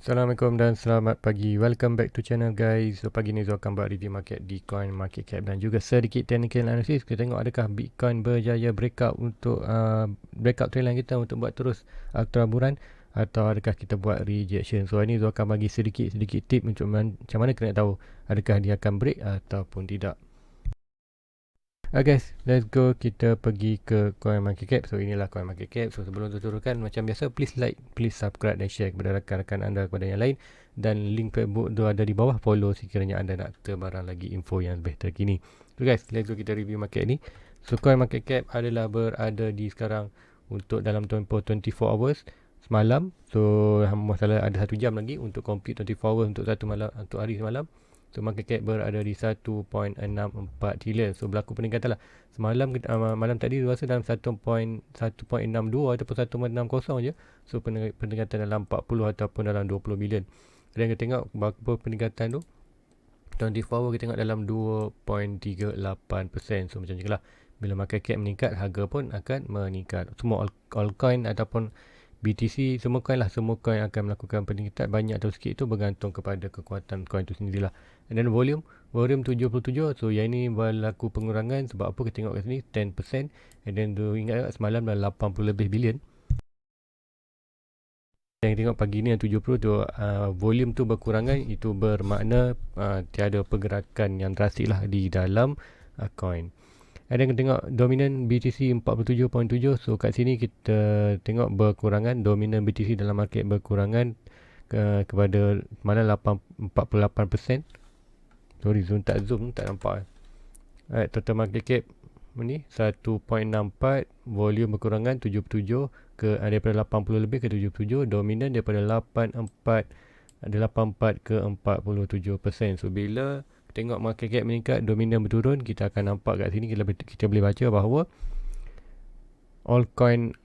Assalamualaikum dan selamat pagi. Welcome back to channel guys. So pagi ni Zul akan buat review market di coin market cap dan juga sedikit technical analysis. Kita tengok adakah Bitcoin berjaya breakout untuk breakout trend line kita untuk buat terus ultraburan atau adakah kita buat rejection. So ini Zul akan bagi sedikit tip untuk macam mana kena tahu adakah dia akan break ataupun tidak. Guys, let's go. Kita pergi ke coin market cap. So inilah coin market cap. So sebelum tuturkan macam biasa, please like, please subscribe dan share kepada rakan-rakan anda kepada yang lain. Dan link Facebook tu ada di bawah. Follow sekiranya anda nak terbarang lagi info yang lebih terkini. So guys, let's go kita review market ni. So coin market cap adalah berada di sekarang untuk dalam tempoh 24 hours semalam. So masalah ada 1 jam lagi untuk complete 24 hours untuk satu malam, untuk hari semalam. So market cap berada di 1.64 trilion. So berlaku peningkatan lah. Semalam malam tadi rasa dalam 1.62 ataupun 1.60 je. So peningkatan dalam 40 ataupun dalam 20 bilion. Dan kita tengok berapa peningkatan tu 24 hour kita tengok dalam 2.38%. So macam je lah. Bila market cap meningkat, harga pun akan meningkat. Semua altcoin ataupun BTC, semua coin akan melakukan peningkatan. Banyak atau sikit itu bergantung kepada kekuatan coin itu sendirilah. Dan volume 77. So yang ini berlaku pengurangan sebab apa, kita tengok kat sini 10%. And then ingat semalam dah 80 lebih bilion. Yang tengok pagi ni yang 70 tu volume tu berkurangan. Itu bermakna tiada pergerakan yang drastik lah di dalam coin. Ada yang tengok dominan BTC 47.7. So kat sini kita tengok berkurangan. Dominan BTC dalam market berkurangan kepada mana 48%. Sorry, tak nampak. Alright, total market cap ni 1.64. Volume berkurangan 77 daripada 80 lebih ke 77. Dominan daripada 84 ke 47%. So bila tengok market cap meningkat, dominan berturun, kita akan nampak kat sini kita boleh baca bahawa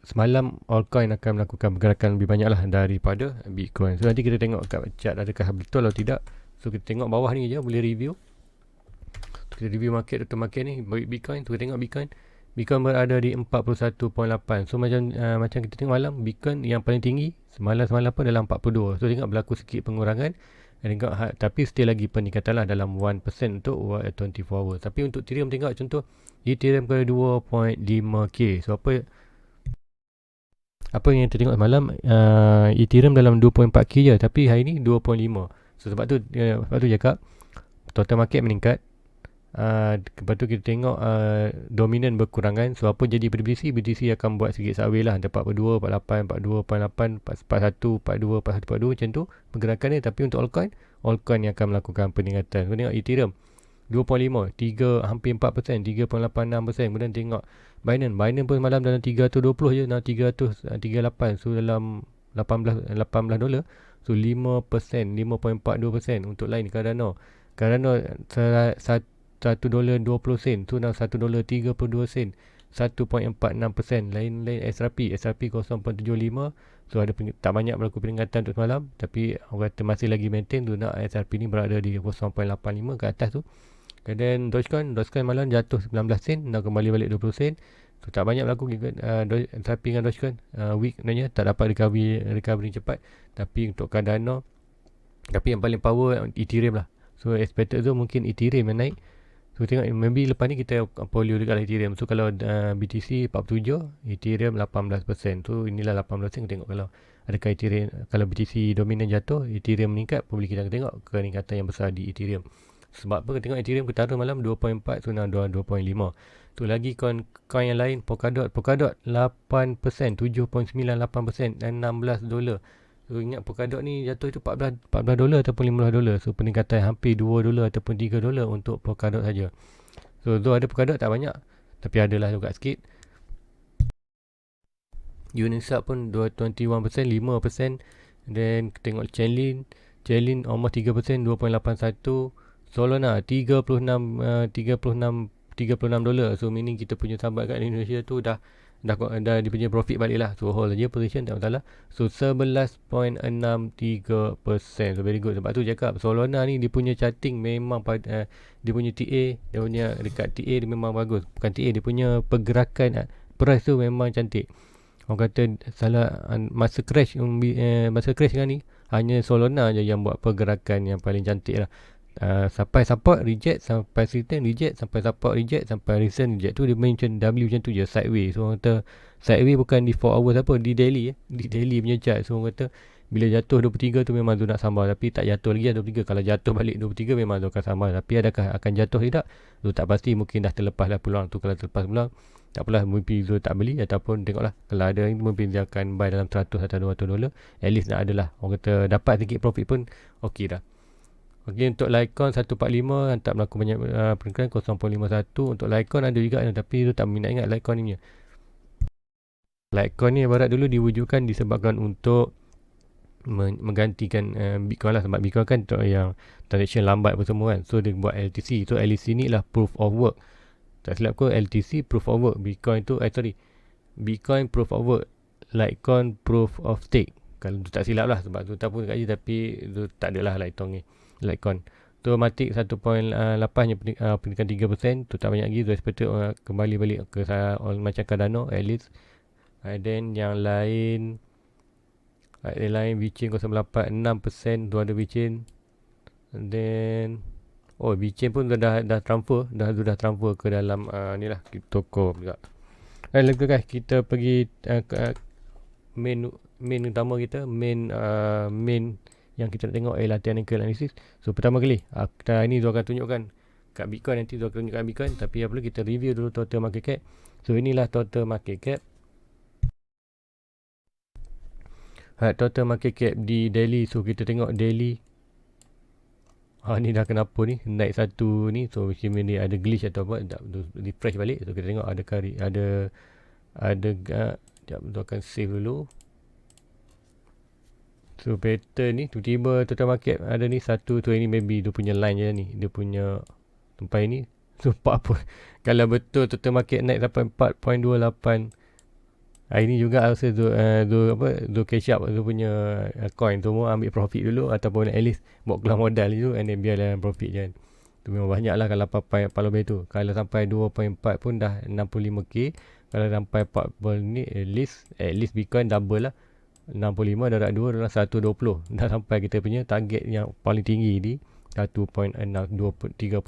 semalam altcoin akan melakukan pergerakan lebih banyak lah daripada Bitcoin. So nanti kita tengok kat chart adakah betul atau tidak. So kita tengok bawah ni je boleh review. Kita review market atau market ni Bitcoin. So kita tengok Bitcoin berada di 41.8. So macam kita tengok malam, Bitcoin yang paling tinggi semalam pun dalam 42. So tengok berlaku sikit pengurangan. Tapi still lagi peningkatan lah dalam 1% untuk 24 hours. Tapi untuk Ethereum tengok contoh Ethereum ke 2.5k. So apa yang kita tengok semalam, Ethereum dalam 2.4k je, tapi hari ni 2.5. So sebab tu cakap total market meningkat. Lepas tu kita tengok dominan berkurangan. So apa jadi pada BTC akan buat sikit sideways lah, 42, 48, 42.8, 41, 42 macam tu pergerakan dia. Tapi untuk altcoin yang akan melakukan peningkatan. So tengok Ethereum 2.5, hampir 4%, 3.86%. Kemudian tengok Binance pun malam dalam 320 je, dalam 338. So dalam 18 dolar. So 5%, 5.42%. Untuk lain Cardano $1.20 tu dalam $1.32 1.46%. Lain SRP 0.75. So ada tak banyak berlaku peningkatan untuk semalam, tapi orang kata masih lagi maintain tu nak SRP ni berada di 0.85 ke atas tu. Dan Dogecoin malam jatuh 19 sen, nak kembali balik 20 sen. So tak banyak berlaku SRP dengan Dogecoin weak sebenarnya, tak dapat recovery cepat. Tapi untuk Cardano, tapi yang paling power Ethereum lah. So expected tu mungkin Ethereum yang naik. So tengok maybe lepas ni kita follow dekat Ethereum. So kalau BTC 47, Ethereum 18%. So inilah 18%. Tengok kalau adakah Ethereum, kalau BTC dominan jatuh, Ethereum meningkat, boleh kita tengok peningkatan yang besar di Ethereum. Sebab apa, tengok Ethereum ketara malam 2.4, so nak 2.5. So lagi coin yang lain, Polkadot 8%, 7.98% dan $16. So ingat Polkadot ni jatuh itu $14 ataupun $15. So peningkatan hampir $2 ataupun $3 untuk Polkadot saja. So ada Polkadot tak banyak, tapi adalah juga sikit. Uniswap pun 21%, 5%. Dan tengok Chainlink almost 3%, 2.81. Solana $36. So meaning kita punya sahabat kat Indonesia tu dah dia punya profit balik lah. So hold je position, tak masalah. So 11.63%. So very good. Sebab tu cakap Solana ni dia punya charting memang dia punya TA, dia punya dekat TA dia memang bagus. Bukan TA, dia punya pergerakan price tu memang cantik. Orang kata salah masa crash dengan ni hanya Solana je yang buat pergerakan yang paling cantik lah. Sampai support reject, sampai return reject, sampai support reject, sampai recent reject. Tu dia main macam W macam tu je, sideways. So orang kata sideways bukan di 4 hours apa, di daily di daily punya chart. So orang kata bila jatuh 23 tu memang tu nak sambar, tapi tak jatuh lagi lah 23. Kalau jatuh balik 23 memang tu akan sambar, tapi adakah akan jatuh tidak tu tak pasti. Mungkin dah terlepas lah peluang tu. Kalau terlepas peluang, tak apalah, mungkin Zul tak beli, ataupun tengoklah kalau ada ni mungkin dia akan buy dalam 100 atau 200 dolar. At least nak adalah, orang kata dapat sikit profit pun okey dah. Okey, untuk Litecoin 145 hantar berlaku banyak pergerakan 0.51. Untuk Litecoin ada juga, tapi tu tak minat ingat Litecoin ni. Litecoin ni barat dulu diwujudkan disebabkan untuk menggantikan Bitcoin lah. Sebab Bitcoin kan untuk yang transaction lambat apa semua kan. So dia buat LTC. So LTC ni lah proof of work. Tak silap aku, LTC proof of work. Bitcoin tu Bitcoin proof of work, Litecoin proof of stake. Kalau tu tak silap lah, sebab tu tak pun kaji, tapi tu tak adalah Litecoin ni. Litecoin tu matik 1.8 yang peningkatan 3%. Tu tak banyak lagi. So expected kembali balik ke macam Cardano at least. And then yang lain VeChain 0.86%. Tu ada VeChain. And then VeChain pun dah transfer, dah transfer ke dalam ni lah toko juga. Lalu guys, kita pergi main utama kita, main yang kita nak tengok ialah technical analysis. So pertama kali kita ni akan tunjukkan kat Bitcoin, nanti akan tunjukkan Bitcoin, tapi apa dulu kita review dulu total market cap. So inilah total market cap. Total market cap di daily. So kita tengok daily. Ni dah kenapa ni naik satu ni. So macam ni ada glitch atau apa, refresh balik. So kita tengok ada sekejap, tu akan save dulu. So pattern ni tiba-tiba total market ada ni satu tu, ini maybe dia punya line je ni, dia punya sampai ni. So apa kalau betul total market naik sampai 4.28, ini juga rasa tu cash up tu punya coin tu, mau ambil profit dulu ataupun at least buat keluar modal dulu, and then biar dalam profit je kan. Tu memang banyak lah kalau papai lebih tu. Kalau sampai 2.4 pun dah 65k. Kalau sampai 4 ni at least Bitcoin double lah. 65 darab 2 dalam 120. Dah sampai kita punya target yang paling tinggi di 1.6, 3.6.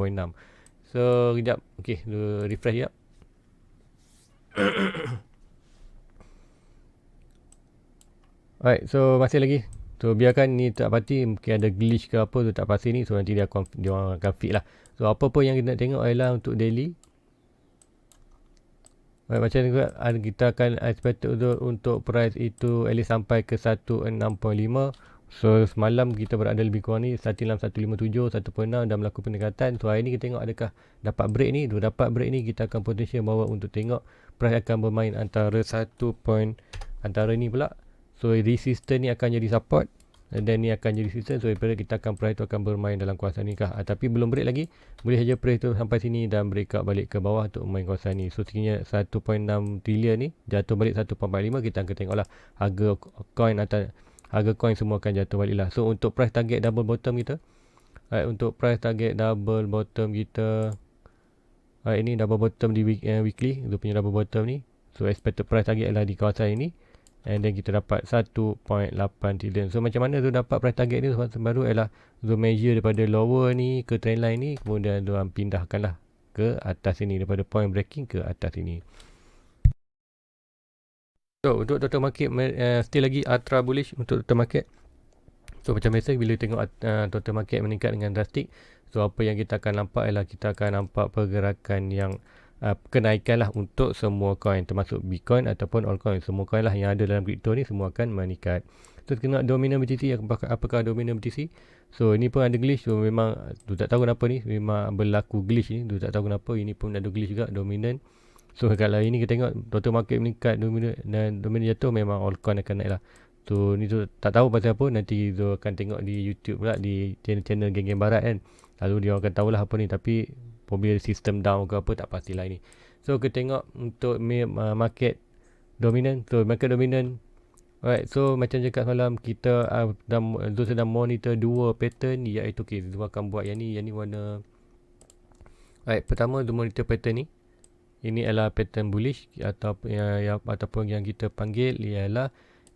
So kejap, okey, refresh sekejap. Alright, so masih lagi. So biarkan ni tak pasti, mungkin ada glitch ke apa tu tak pasti ni. So nanti dia orang akan fit lah. So apa-apa yang kita nak tengok ialah untuk daily. Macam ni juga, kita akan expect untuk price itu at least sampai ke 1.6.5. So semalam kita berada lebih kurang ni starting dalam 1.57, 1.6 dan berlaku peningkatan. So hari ni kita tengok adakah dapat break ni. Dapat break ni kita akan potential bawa untuk tengok price akan bermain antara antara ni pula. So resistance ni akan jadi support, dan ni akan jadi resistance. So daripada kita akan price tu akan bermain dalam kawasan ni kah, tapi belum break lagi. Boleh saja price tu sampai sini dan break up balik ke bawah untuk main kawasan ni. So sekiranya 1.6 trilion ni jatuh balik 1.45, kita akan tengoklah harga coin atau harga coin semua akan jatuh balik lah. So untuk price target double bottom kita, untuk price target double bottom kita, ini double bottom di weekly, dia punya double bottom ni. So expected price target adalah di kawasan ini. And then kita dapat 1.8 trillion. So macam mana tu dapat price target ni? Baru ialah tu measure daripada lower ni ke trendline ni, kemudian tu pindahkanlah ke atas sini, daripada point breaking ke atas sini. So untuk total market still lagi ultra bullish untuk total market. So macam biasa bila tengok total market meningkat dengan drastik, so apa yang kita akan nampak ialah kita akan nampak pergerakan yang kenaikan lah untuk semua coin, termasuk Bitcoin ataupun altcoin. Semua coin lah yang ada dalam crypto ni semua akan meningkat. So kita nak dominant BTC, apakah dominant BTC? So ini pun ada glitch. So memang tu tak tahu kenapa ni, memang berlaku glitch ni, tu tak tahu kenapa. Ini pun ada glitch juga, dominant. So kalau ini kita tengok total market meningkat, dominant jatuh, memang altcoin akan naik lah. So ni tu tak tahu pasal apa, nanti tu akan tengok di YouTube pula, di channel geng-geng barat kan. Lalu dia akan tahulah apa ni, tapi probably sistem down ke apa, tak pastilah ini. So kita tengok untuk market dominant. So market dominant, alright, so macam cakap semalam, kita sedang monitor dua pattern, iaitu kita akan buat yang ni warna. Alright, pertama tu monitor pattern ni. Ini adalah pattern bullish ataupun yang kita panggil ialah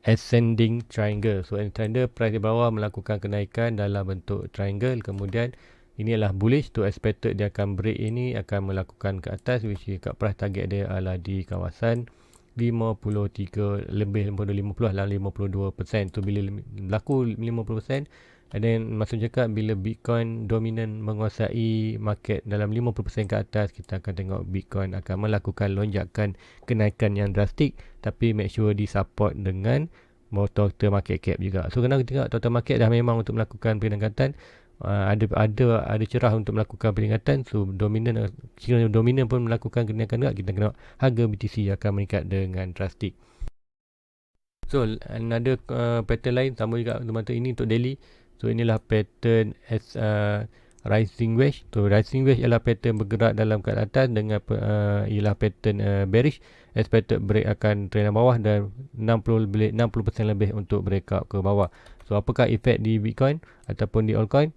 ascending triangle. So triangle price di bawah melakukan kenaikan dalam bentuk triangle. Kemudian ini adalah bullish, tu expected dia akan break ini, akan melakukan ke atas, which is kat price target dia adalah di kawasan 53 lebih 50 lah, 52%. Tu bila berlaku 50%, and then maksud cakap bila Bitcoin dominan menguasai market dalam 50% ke atas, kita akan tengok Bitcoin akan melakukan lonjakan kenaikan yang drastik, tapi make sure di support dengan total market cap juga. So kena tengok total market dah memang untuk melakukan peningkatan, ada cerah untuk melakukan peningkatan. So dominan, kira dominan pun melakukan kenaikan juga, kita tengok harga BTC akan meningkat dengan drastik. So another pattern lain sama juga teman-teman, ini untuk daily. So inilah pattern as rising wedge. So rising wedge ialah pattern bergerak dalam ke atas dengan ialah pattern bearish, expected break akan trend bawah dan 60% lebih untuk breakout ke bawah. So apakah efek di Bitcoin ataupun di altcoin?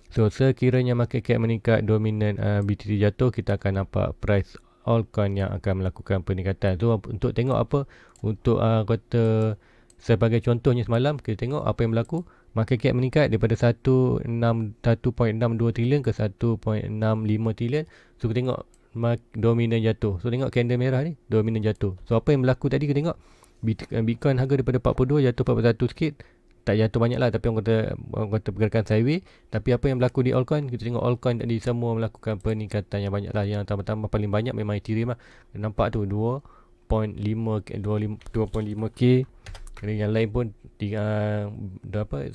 So sekiranya market cap meningkat, dominan BTC jatuh, kita akan nampak price altcoin yang akan melakukan peningkatan. So untuk tengok apa, untuk kata sebagai contohnya semalam, kita tengok apa yang berlaku. Market cap meningkat daripada 1.62 trilion ke 1.65 trilion. So kita tengok dominan jatuh. So tengok candle merah ni, dominan jatuh. So apa yang berlaku tadi, kita tengok Bitcoin harga daripada 42 jatuh 41 sikit. Tak jatuh banyak lah, tapi orang kata pergerakan sideways. Tapi apa yang berlaku di altcoin, kita tengok altcoin tadi semua melakukan peningkatan yang banyak lah. Yang tambah-tambah paling banyak memang Ethereum lah. Nampak tu 2.5k. Yang lain pun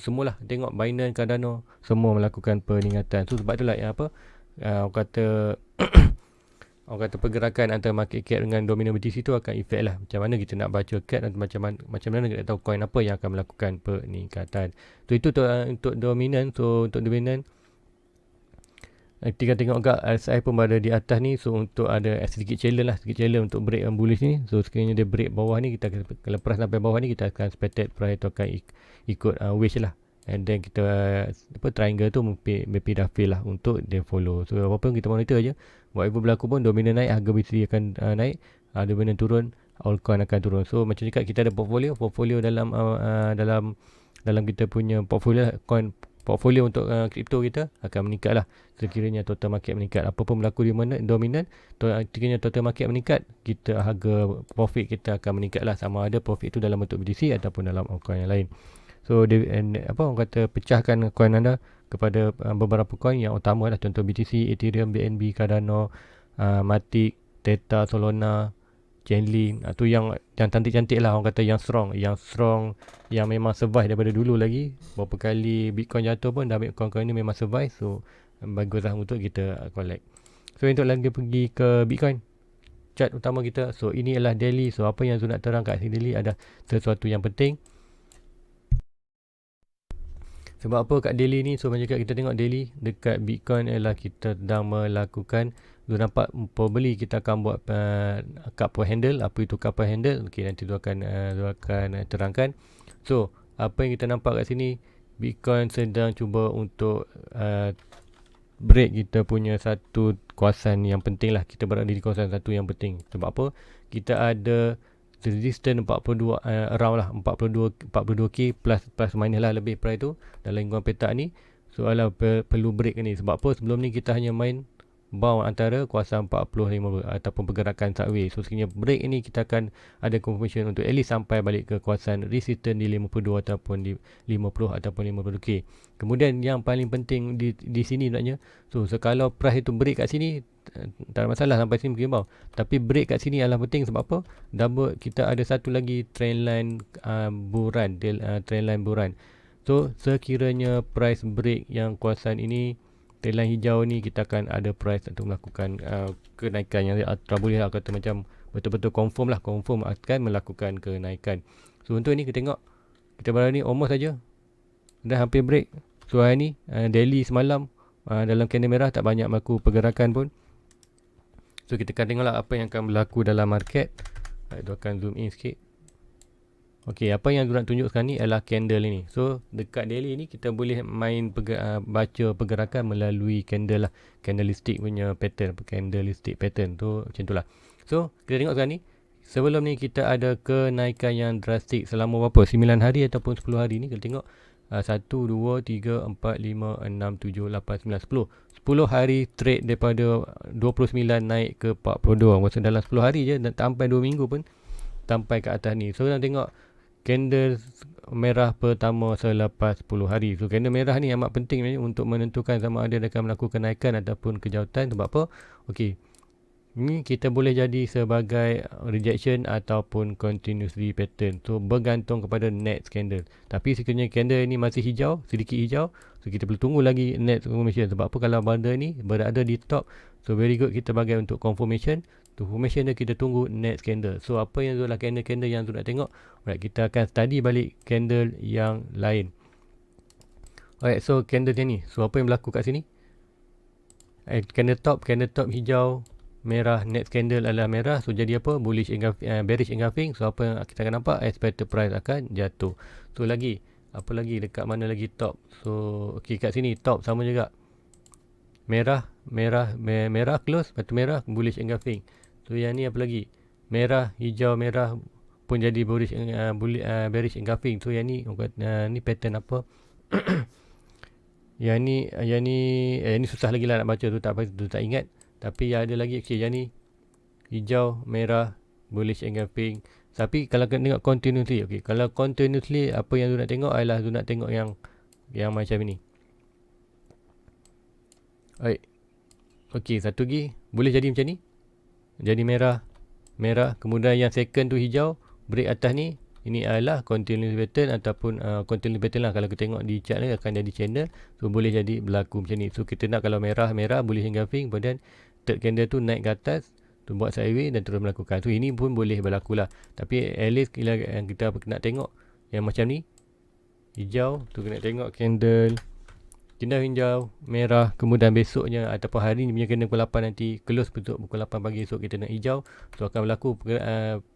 semualah. Tengok Binance, Cardano, semua melakukan peningkatan. So sebab itulah yang orang kata orang kata pergerakan antara market cap dengan dominan BTC tu akan efek lah. Macam mana kita nak baca cap dan macam mana kita nak tahu coin apa yang akan melakukan peningkatan. So itu untuk dominan. So untuk dominan, kita tengok agak RSI pun berada di atas ni. So untuk ada sedikit challenge untuk break yang bullish ni. So sekiranya dia break bawah ni, kita kalau price sampai bawah ni, kita akan expected price tu akan ikut wedge lah. And then kita triangle tu BP dah fail lah untuk dia follow. So apa pun kita monitor je, whatever berlaku pun, dominan naik, harga BTC akan naik, dominan turun, altcoin akan turun. So macam cakap, kita ada portfolio dalam kita punya portfolio untuk kripto kita akan meningkat lah sekiranya total market meningkat. Apa pun berlaku di mana dominan, sekiranya total market meningkat, kita harga profit kita akan meningkat lah, sama ada profit itu dalam bentuk BTC ataupun dalam altcoin yang lain. So orang kata, pecahkan coin anda kepada beberapa coin yang utama lah, contoh BTC, Ethereum, BNB, Cardano, Matic, Theta, Solana, Chainlink. Tu yang cantik-cantik lah, orang kata yang strong, yang memang survive daripada dulu lagi. Berapa kali Bitcoin jatuh pun dah coin-coin ni memang survive. So bagus lah untuk kita collect. So untuk lagi pergi ke Bitcoin, chart utama kita. So ini adalah daily. So apa yang Zul nak terang kat sini daily ada sesuatu yang penting. Sebab apa kat daily ni? So macam kita tengok daily dekat Bitcoin ialah kita sedang melakukan, tu nampak probably kita akan buat cup handle. Apa itu cup handle? Okey, nanti tu akan terangkan. So apa yang kita nampak kat sini, Bitcoin sedang cuba untuk break kita punya satu kawasan yang penting lah. Kita berada di kawasan satu yang penting. Sebab apa? Kita ada resistance 42 around lah 42k plus minus lah lebih price tu dalam lingkungan petak ni. So perlu break ni. Sebab apa? Sebelum ni kita hanya main bound antara kawasan 40-50 ataupun pergerakan sideways. So sekiranya break ini, kita akan ada confirmation untuk at least sampai balik ke kawasan resistance di 52 ataupun di 50 ataupun 50k. Kemudian yang paling penting di sini sebenarnya, so kalau price itu break kat sini, tak ada masalah, sampai sini mungkin bawah. Tapi break kat sini adalah penting. Sebab apa? Double, kita ada satu lagi trendline trendline buran. So sekiranya price break yang kawasan ini, trendline hijau ni, kita akan ada price untuk melakukan kenaikan yang boleh lah kata macam betul-betul confirm akan melakukan kenaikan. So untuk ini kita tengok, kita berada ni almost saja dah hampir break. So hari ni daily semalam dalam candle merah tak banyak berlaku pergerakan pun. So kita akan tengoklah apa yang akan berlaku dalam market. Itu akan zoom in sikit. Okey, apa yang nak tunjuk sekarang ni adalah candle ini. So dekat daily ni kita boleh main baca pergerakan melalui candle lah, candlestick punya pattern, candlestick pattern tu macam tu lah. So kita tengok sekarang ni, sebelum ni kita ada kenaikan yang drastik selama berapa? 9 hari ataupun 10 hari ni. Kita tengok 1, 2, 3, 4, 5, 6, 7, 8, 9, 10. 10 hari trade daripada 29 naik ke 42. Maksud dalam 10 hari je, dan sampai 2 minggu pun sampai ke atas ni. So nak tengok candle merah pertama selepas 10 hari. So candle merah ni amat penting ni untuk menentukan sama ada dia akan melakukan kenaikan ataupun kejauhan. Sebab apa? Okey, ni kita boleh jadi sebagai rejection ataupun continuously pattern. So bergantung kepada next candle. Tapi sekiranya candle ni masih hijau, sedikit hijau, so kita perlu tunggu lagi next confirmation. Sebab apa? Kalau benda ni berada di top, so very good kita bagi untuk confirmation. Tu formation dia kita tunggu next candle. So apa yang adalah candle-candle yang tu nak tengok? Alright, kita akan study balik candle yang lain. Alright, so candle ni. So apa yang berlaku kat sini? Candle top hijau, merah, next candle adalah merah. So jadi apa? Bullish engulfing, bearish engulfing. So apa yang kita akan nampak? Expected price akan jatuh. So lagi, apa lagi dekat mana lagi top? So okey, kat sini top sama juga. Merah close, batu merah, bullish engulfing. So yang ni apa lagi? Merah, hijau, merah pun jadi bearish engulfing. So yang ni ni pattern apa? yang ni susah lagi lah nak baca tu, tak ingat. Tapi yang ada lagi, okey, yang ni hijau, merah, bullish engulfing. Tapi kalau kena tengok continuously, okey, kalau continuously apa yang tu nak tengok adalah tu nak tengok yang macam ni. Baik. Okey, satu lagi boleh jadi macam ni. Jadi merah, kemudian yang second tu hijau, break atas ni. Ini adalah continuous pattern ataupun continuous pattern lah. Kalau kita tengok di chart ni akan jadi channel. So boleh jadi berlaku macam ni. So kita nak kalau merah bullish engulfing, kemudian third candle tu naik ke atas, tu buat sideways dan terus melakukan. So ini pun boleh berlaku lah. Tapi at least yang kita nak tengok yang macam ni, hijau tu kena tengok candle hijau, merah, kemudian besoknya ataupun hari ni punya kena pukul 8 nanti, close betul pukul 8 pagi esok kita nak hijau. So akan berlaku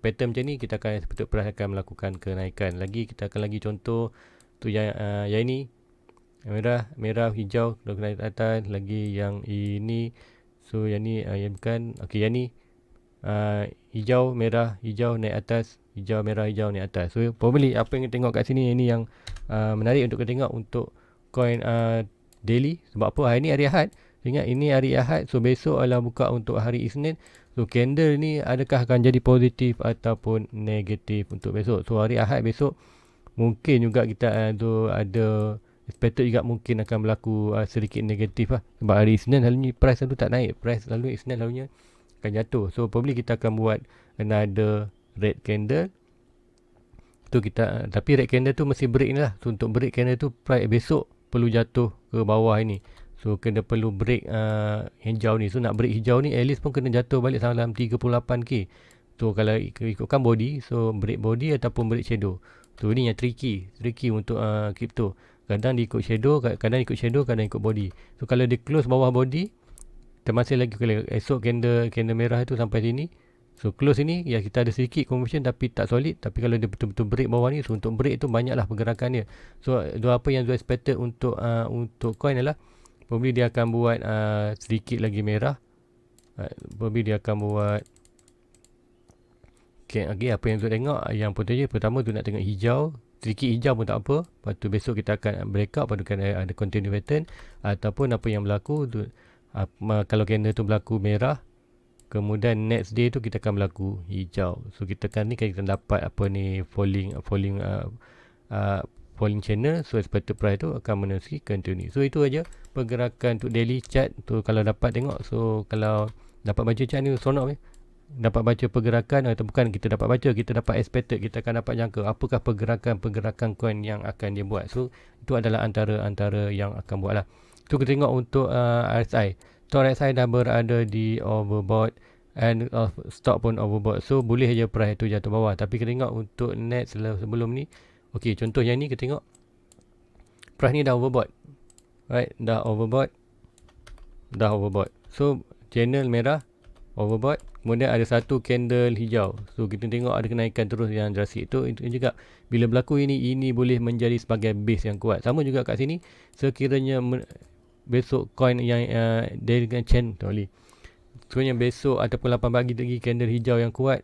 pattern macam ni, kita akan betul price akan melakukan kenaikan. Lagi kita akan lagi contoh tu yang ini merah, hijau kalau naik atas, lagi yang ini. So yang ni yang bukan, okey, yang ni hijau, merah, hijau naik atas, hijau, merah, hijau naik atas. So probably apa yang kita tengok kat sini, ini yang menarik untuk kita tengok untuk coin daily. Sebab apa? Hari ni hari Ahad. Ingat ini hari Ahad. So besok adalah buka untuk hari Isnin. So candle ni adakah akan jadi positif ataupun negatif untuk besok. So hari Ahad besok mungkin juga kita ada expected juga mungkin akan berlaku sedikit negatif lah. Sebab hari Isnin selalunya price selalu tak naik. Price selalu Isnin selalunya akan jatuh. So probably kita akan buat another red candle. Tu kita, tapi red candle tu mesti break ni lah. So untuk break candle tu price besok perlu jatuh ke bawah ini. So kena perlu break hijau ni. So nak break hijau ni at least pun kena jatuh balik dalam 38k. So kalau ikutkan body, so break body ataupun break shadow. So ini yang tricky untuk crypto. Kadang ikut shadow, kadang ikut body. So kalau dia close bawah body, termasuk lagi kalau esok candle merah tu sampai sini. So close ini ya kita ada sedikit conversion tapi tak solid. Tapi kalau dia betul-betul break bawah ni, so untuk break tu banyaklah pergerakan dia. So apa yang saya expected untuk coin adalah probably dia akan buat sedikit lagi merah. Probably dia akan buat okay, apa yang saya tengok yang potensi pertama tu nak tengok hijau. Sedikit hijau pun tak apa. Lepas tu besok kita akan breakout, lepas tu kan ada continue pattern. Ataupun apa yang berlaku tu, kalau candle tu berlaku merah, kemudian next day tu kita akan berlaku hijau. So kita kan ni kita dapat apa ni falling channel. So expected price tu akan menerusi continue. So itu aja pergerakan untuk daily chart tu kalau dapat tengok. So kalau dapat baca chart ni sonok dapat baca pergerakan atau bukan kita dapat baca, kita dapat expected, kita akan dapat jangka apakah pergerakan coin yang akan dia buat. So itu adalah antara yang akan buat lah. So kita tengok untuk RSI. So RSI dah berada di overbought and stock pun overbought. So boleh je price tu jatuh bawah. Tapi kita tengok untuk net sebelum ni. Okey, contoh yang ni kita tengok price ni dah overbought. Right, dah overbought. So channel merah overbought. Kemudian ada satu candle hijau. So kita tengok ada kenaikan terus yang drastik tu. Itu juga bila berlaku ini boleh menjadi sebagai base yang kuat. Sama juga kat sini sekiranya besok coin yang dari dengan chain tadi. Sebenarnya besok ataupun 8 pagi lagi candle hijau yang kuat.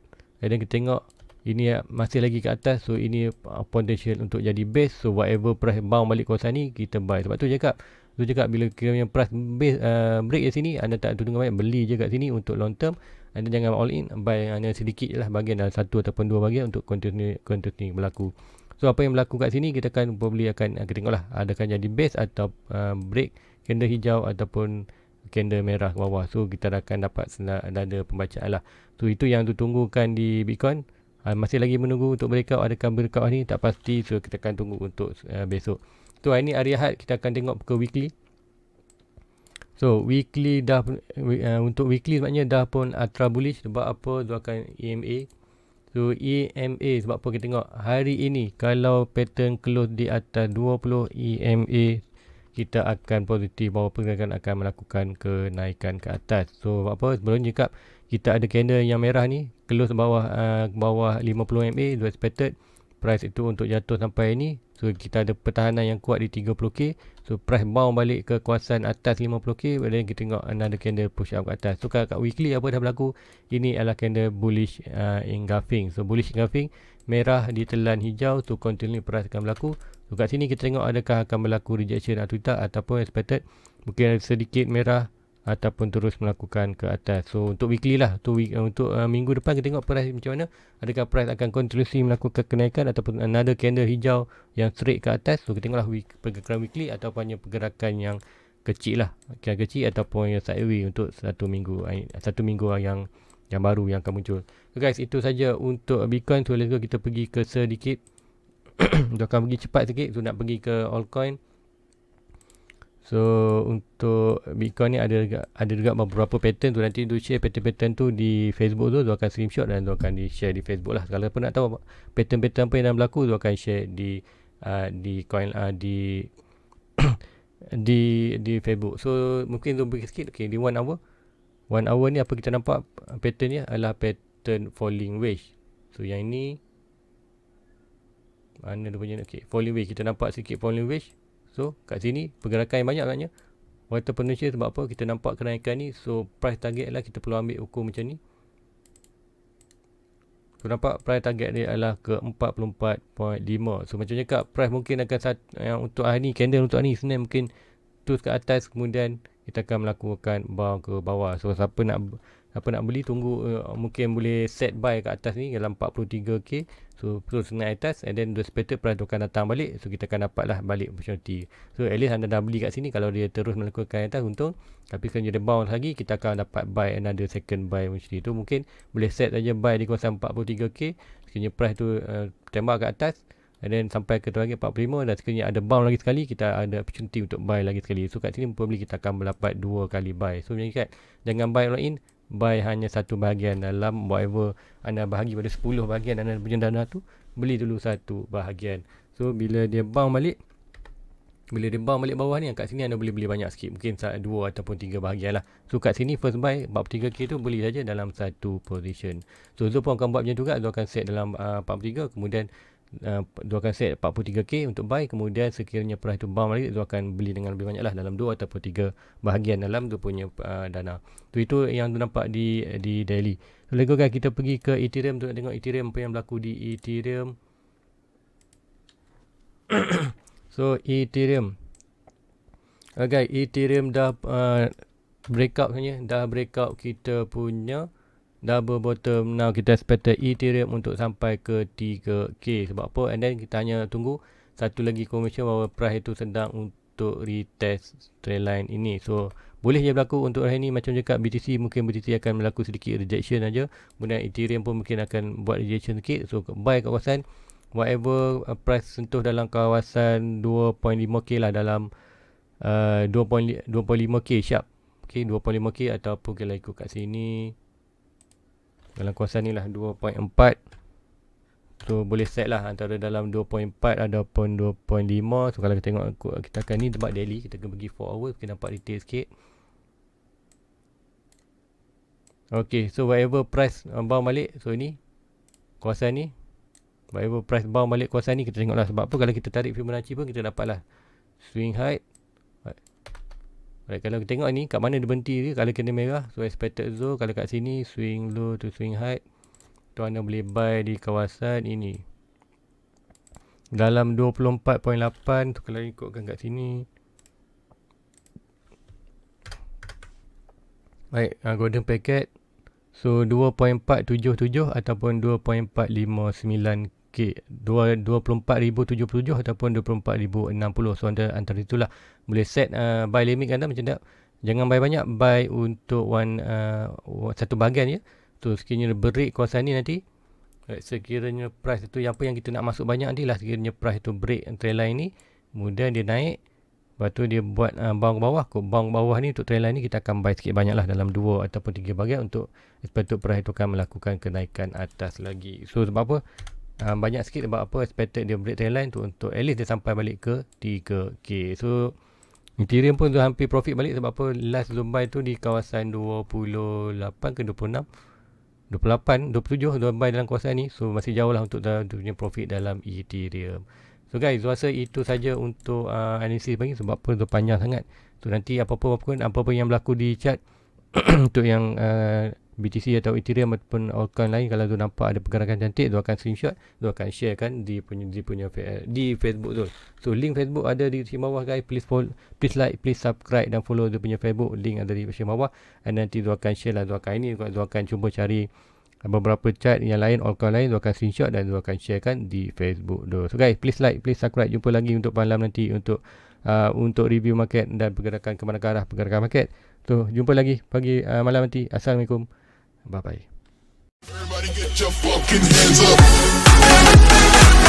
dan kita tengok ini masih lagi ke atas, so ini potential untuk jadi base. So whatever price bound balik kawasan ni, kita buy. Sebab tu cakap bila kira yang price base break kat sini, anda tak tunggu banyak, beli je kat sini untuk long term. Anda jangan all in, buy hanya sedikit je lah bahagian, dalam satu ataupun dua bahagian untuk continue berlaku. So apa yang berlaku kat sini, kita akan probably akan tengok lah, adakah jadi base atau break candle hijau ataupun candle merah ke bawah. So kita akan dapat ada pembacaan lah. So itu yang ditunggukan di Bitcoin. Masih lagi menunggu untuk breakout. Adakah breakout ni tak pasti, so kita akan tunggu untuk besok. So hari ni hari Ahad, kita akan tengok ke weekly. So weekly dah untuk weekly sebenarnya dah pun ultra bullish. Sebab apa? Dia akan EMA. So EMA sebab apa, kita tengok hari ini kalau pattern close di atas 20 EMA, kita akan positif bahawa pergerakan akan melakukan kenaikan ke atas. So apa, sebelum cakap kita ada candle yang merah ni close bawah 50 MA, dua expected price itu untuk jatuh sampai ni. So kita ada pertahanan yang kuat di 30k. So price bound balik ke kawasan atas 50k, dan kita tengok another candle push up ke atas. So kat weekly apa dah berlaku, ini adalah candle bullish engulfing. So bullish engulfing, merah ditelan hijau, so continue price akan berlaku. So kat sini kita tengok adakah akan berlaku rejection atau tidak, ataupun expected mungkin sedikit merah ataupun terus melakukan ke atas. So untuk weekly lah, untuk minggu depan kita tengok price macam mana, adakah price akan kontinuasi melakukan kenaikan ataupun another candle hijau yang straight ke atas. So kita tengoklah pergerakan weekly ataupun hanya pergerakan yang kecil lah, yang kecil ataupun yang sideways untuk satu minggu yang baru yang akan muncul. So guys, itu saja untuk Bitcoin. So let's go, kita pergi ke sedikit kita akan pergi cepat sikit. So nak pergi ke altcoin. So untuk Bitcoin ni ada juga beberapa pattern tu, nanti tu share pattern-pattern tu di Facebook tu akan screenshot dan tu akan di share di Facebook lah. Kalau pun nak tahu pattern-pattern apa yang dah berlaku, tu akan share di coin di di Facebook. So mungkin tu bagi sikit. Okay, di 1 hour ni apa kita nampak pattern ni adalah pattern falling wedge. So yang ini mana dia punya, okay, falling wedge, kita nampak sikit falling wedge. So kat sini pergerakan yang banyak sebenarnya, water potential. Sebab apa, kita nampak kenaikan ni. So price target lah, kita perlu ambil ukur macam ni. So nampak price target dia adalah ke 44.5. So macam cakap, price mungkin akan untuk hari ni, candle untuk hari ni Senin mungkin terus ke atas, kemudian kita akan melakukan bound ke bawah. So siapa nak beli, tunggu mungkin boleh set buy kat atas ni dalam 43k. So terus naik atas, and then the expected price tu akan datang balik. So kita akan dapat lah balik opportunity. So at least anda dah beli kat sini, kalau dia terus melakukan atas untung. Tapi kalau dia bounce lagi, kita akan dapat buy another second buy opportunity. Tu mungkin boleh set saja buy di kawasan 43k. Sekiranya price tu tembak kat atas, and then sampai ke target 45, dan sekiranya ada bounce lagi sekali, kita ada opportunity untuk buy lagi sekali. So kat sini probably kita akan mendapat 2 kali buy. So macam kat, jangan buy all in, buy hanya satu bahagian dalam whatever anda bahagi pada 10 bahagian anda punya dana tu, beli dulu satu bahagian. So bila dia bounce balik bawah ni, kat sini anda boleh beli banyak sikit, mungkin 2 ataupun 3 bahagian lah. So kat sini first buy 43k tu beli saja dalam satu position. So Zul pun akan buat macam tu juga. Zul akan set dalam 43, kemudian dia akan set 43k untuk buy, kemudian sekiranya price tu bounce balik, dia akan beli dengan lebih banyak lah, dalam 2 ataupun 3 bahagian dalam tu punya dana. Itu yang tu nampak di daily. So let's go guys, kita pergi ke Ethereum untuk nak tengok Ethereum, apa yang berlaku di Ethereum. So Ethereum, guys, Ethereum dah breakout sebenarnya, dah breakout kita punya double bottom. Now kita expected Ethereum untuk sampai ke 3k. Sebab apa? And then kita hanya tunggu satu lagi confirmation bahawa price itu sedang untuk retest trendline ini. So boleh je berlaku untuk hari ni. Macam cakap BTC, mungkin BTC akan berlaku sedikit rejection aja. Kemudian Ethereum pun mungkin akan buat rejection sikit. So buy kat kawasan whatever price sentuh dalam kawasan 2.5k lah, dalam 2.5k sharp. Okay, 2.5k ataupun kalau ikut kat sini dalam kawasan ni lah 2.4. So boleh set lah antara dalam 2.4 ataupun 2.5. So kalau kita tengok, kita akan ni tempat daily, kita akan pergi 4 hours, kita nampak detail sikit. Okay, so whatever price bound balik, so ni kawasan ni, whatever price bound balik kawasan ni, kita tengok lah. Sebab apa, kalau kita tarik Fibonacci pun kita dapat lah swing high. Right, kalau kita tengok ni kat mana dia berhenti dia, kalau kena merah, so expected zone. Kalau kat sini swing low to swing high, tuan anda boleh buy di kawasan ini dalam 24.8 tu kalau ikutkan kat sini. Baik, golden packet. So 2.477 ataupun 2.459K, 24,077 ataupun 24,060. So antara itulah boleh set buy limit anda macam tak. Jangan buy banyak, buy untuk satu bahagian ya. So sekiranya break kawasan ni nanti, sekiranya price itu apa yang kita nak masuk banyak nanti lah, sekiranya price itu break trendline ni, kemudian dia naik, lepas tu dia buat bound bawah. Bound bawah ni untuk trendline ni kita akan buy sikit banyak lah dalam 2 ataupun 3 bahagian untuk expected price itu akan melakukan kenaikan atas lagi. So sebab apa? Banyak sikit sebab apa? Expected dia break trendline tu untuk at least dia sampai balik ke 3K. So Ethereum pun tu hampir profit balik sebab apa? Last zoom buy tu di kawasan 28 ke 26, 28, 27 zoom buy dalam kawasan ni. So masih jauh lah untuk dia punya profit dalam Ethereum. So guys, rasa itu saja untuk analisis pagi sebab apa tu panjang sangat. So nanti apa-apa yang berlaku di chart untuk yang BTC atau Ethereum ataupun altcoin lain, kalau tu nampak ada pergerakan cantik, tu akan screenshot, tu akan share kan di Facebook tu. So link Facebook ada di sini bawah guys. Please follow, please like, please subscribe dan follow dia punya Facebook. Link ada di sini bawah. Dan nanti tu akan share lah, tu akan cuba cari beberapa chart yang lain, altcoin lain, tu akan screenshot dan tu akan sharekan di Facebook tu. So guys, please like, please subscribe. Jumpa lagi untuk malam nanti untuk review market dan pergerakan ke mana ke arah pergerakan market. So jumpa lagi pagi malam nanti. Assalamualaikum. Bye bye. Everybody get your fucking hands up.